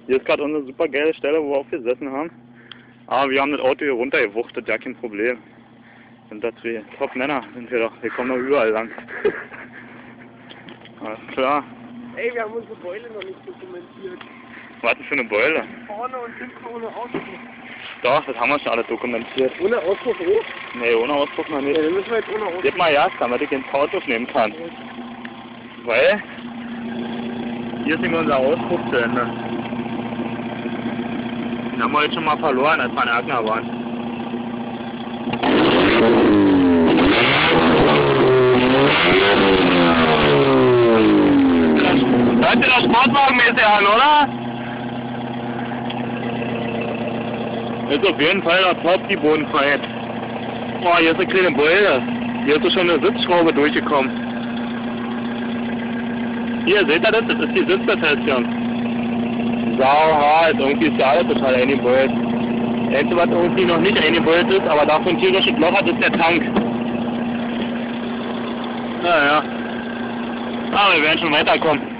Hier ist gerade unsere super geile Stelle, wo wir auch gesessen haben. Aber wir haben das Auto hier runtergewuchtet, ja kein Problem. Sind da zwei Top-Männer, sind wir doch. Wir kommen doch überall lang. Alles klar. Ey, wir haben unsere Beule noch nicht dokumentiert. Was denn für eine Beule? Vorne und hinten ohne Auspuff. Doch, das haben wir schon alles dokumentiert. Ohne Auspuff hoch? Nee, ohne Auspuff noch nicht. Ja, dann müssen wir jetzt ohne Auspuff. Gib mal Gas, damit ich ins Haus aufnehmen kann. Weil hier ist nicht unser Auspuff zu Ende. Den haben wir jetzt schon mal verloren, als wir an Erkner waren. Hört ihr das Sportwagenmäßig an, oder? Ist auf jeden Fall noch top, die Bodenfreiheit. Boah, hier ist eine kleine Beule. Hier ist schon eine Sitzschraube durchgekommen. Hier, seht ihr das? Das ist die Sitzbefestigung. Sauhart, irgendwie ist ja alles total eingebeult. Das Einzige, was irgendwie noch nicht eingebeult ist, aber dafür ein tierisches Loch hat, ist der Tank. Naja. Aber wir werden schon weiterkommen.